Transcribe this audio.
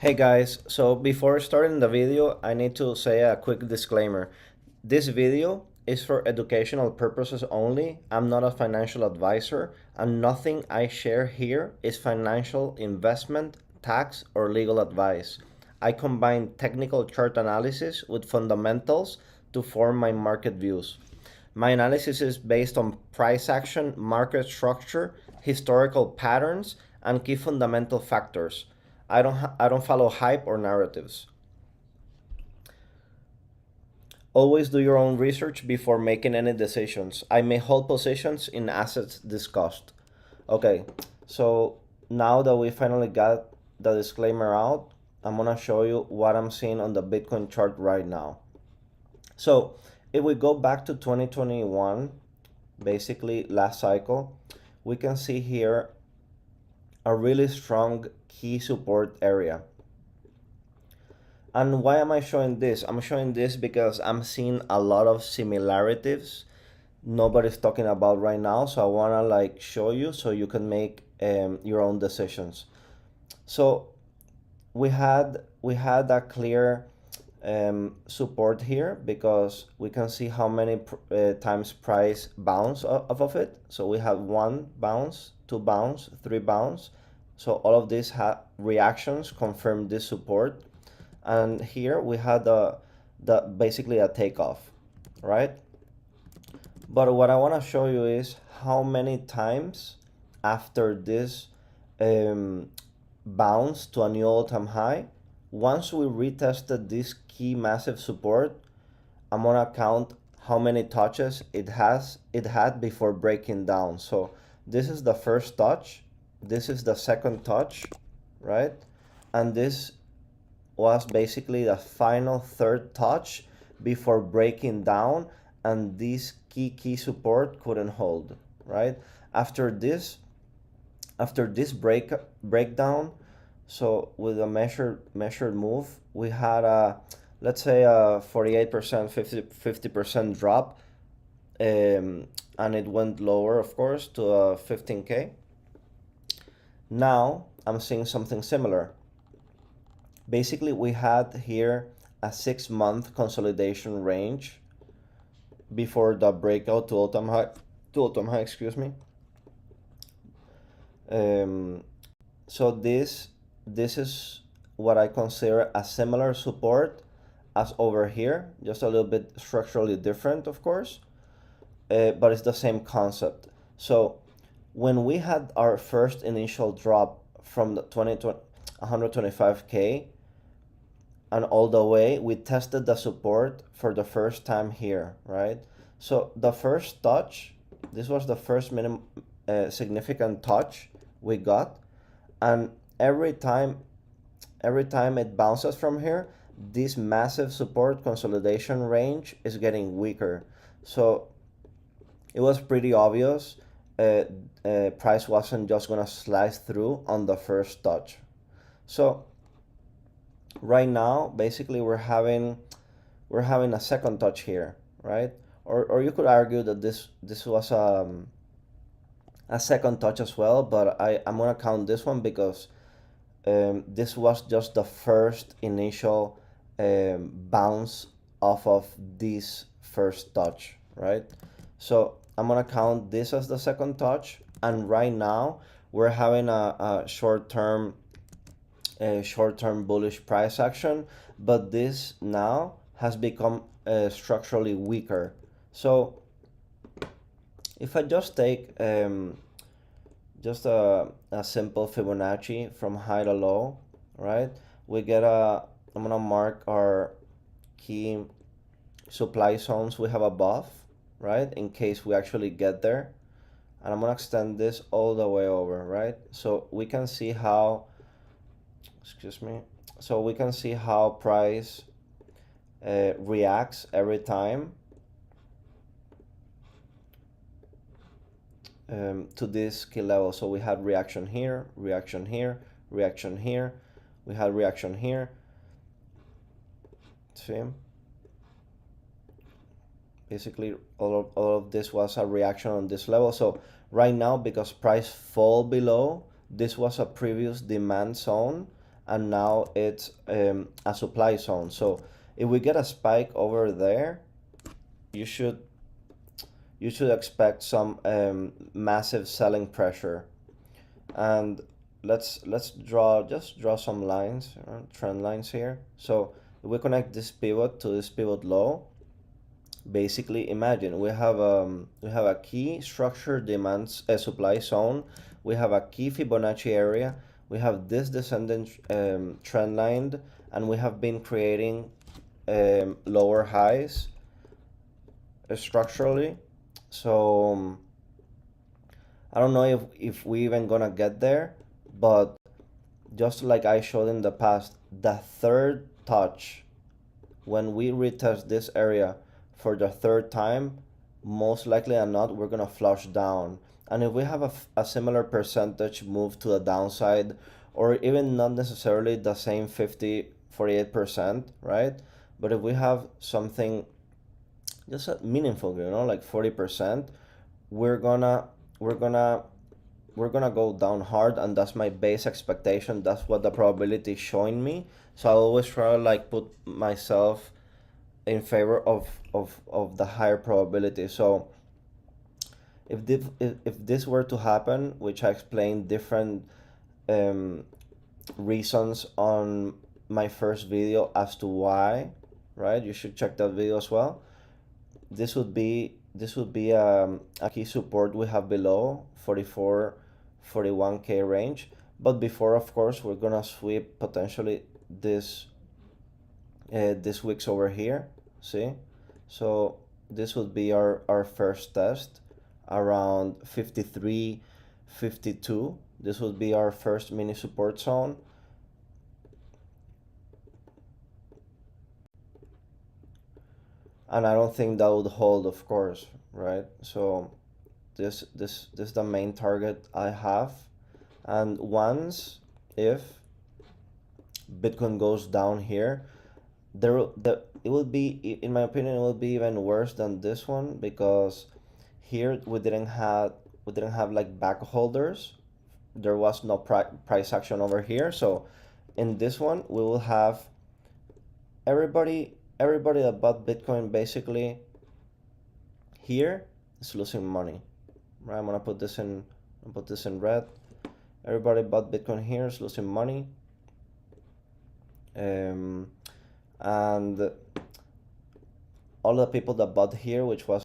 Hey guys, so before starting the video, I need to say a quick disclaimer. This video is for educational purposes only. I'm not a financial advisor, and nothing I share here is financial investment, tax, or legal advice. I combine technical chart analysis with fundamentals to form my market views. My analysis is based on price action, market structure, historical patterns, and key fundamental factors. I don't follow hype or narratives. Always do your own research before making any decisions. I may hold positions in assets discussed. Okay, so now that we finally got the disclaimer out, I'm gonna show you what I'm seeing on the Bitcoin chart right now. So if we go back to 2021, basically last cycle, we can see here a really strong key support area. And why am I showing this? I'm showing this because I'm seeing a lot of similarities nobody's talking about right now. So I wanna like show you so you can make your own decisions. So we had a clear support here because we can see how many times price bounce off of it. So we have one bounce, two bounce, three bounce. So all of these reactions confirm this support, and here we had the basically a takeoff, right? But what I want to show you is how many times after this um, bounce to a new all-time high, once we retested this key massive support, I'm gonna count how many touches it had before breaking down. So this is the first touch, this is the second touch, right? And this was basically the final third touch before breaking down, and this key support couldn't hold, right? After this after this breakdown, so with a measured move, we had a, let's say, a 48% 50% drop, and it went lower, of course, to 15k. Now I'm seeing something similar. Basically, we had here a 6-month consolidation range before the breakout to all-time high, excuse me. Um, so this is what I consider a similar support as over here, just a little bit structurally different, of course, but it's the same concept. So when we had our first initial drop from the 125k and all the way, we tested the support for the first time here, right? So the first touch, this was the first significant touch we got, and every time it bounces from here, this massive support consolidation range is getting weaker. So it was pretty obvious price wasn't just gonna slice through on the first touch. So right now, basically, we're having a second touch here, right? Or you could argue that this was a second touch as well, but I'm gonna count this one because this was just the first initial bounce off of this first touch, right? So I'm gonna count this as the second touch, and right now we're having a short-term bullish price action, but this now has become structurally weaker. So if I just take just a simple Fibonacci from high to low, right? We get I'm gonna mark our key supply zones we have above, right? In case we actually get there. And I'm gonna extend this all the way over, right? So we can see how, excuse me, so we can see how price reacts every time to this key level. So we had reaction here, reaction here, reaction here, we had reaction here. See, basically all of this was a reaction on this level. So right now, because price fall below, this was a previous demand zone, and now it's a supply zone. So if we get a spike over there, you should expect some massive selling pressure. And let's draw some lines, trend lines here. So if we connect this pivot to this pivot low, basically imagine we have a key structure demands a supply zone, we have a key Fibonacci area, we have this descending trend line, and we have been creating lower highs structurally. So I don't know if we even gonna get there, but just like I showed in the past, the third touch, when we retest this area for the third time, most likely or not, we're gonna flush down. And if we have a similar percentage move to the downside, or even not necessarily the same 48%, right? But if we have something just meaningful, like 40%, we're gonna we're gonna we're gonna go down hard, and that's my base expectation. That's what the probability is showing me. So I always try to like put myself in favor of the higher probability. So if this were to happen, which I explained different um, reasons on my first video as to why, right? You should check that video as well. This would be a key support we have below 44 41K range. But before, of course, we're gonna sweep potentially this wicks over here. See, so this would be our first test around 53 52. This would be our first mini support zone. And I don't think that would hold, of course, right? So this is the main target I have. And once, if Bitcoin goes down here, it will be, in my opinion, it will be even worse than this one, because here we didn't have like back holders. There was no price action over here. So in this one, we will have everybody that bought Bitcoin basically here is losing money, right? I'm gonna put this in red. Everybody bought Bitcoin here is losing money, and all the people that bought here, which was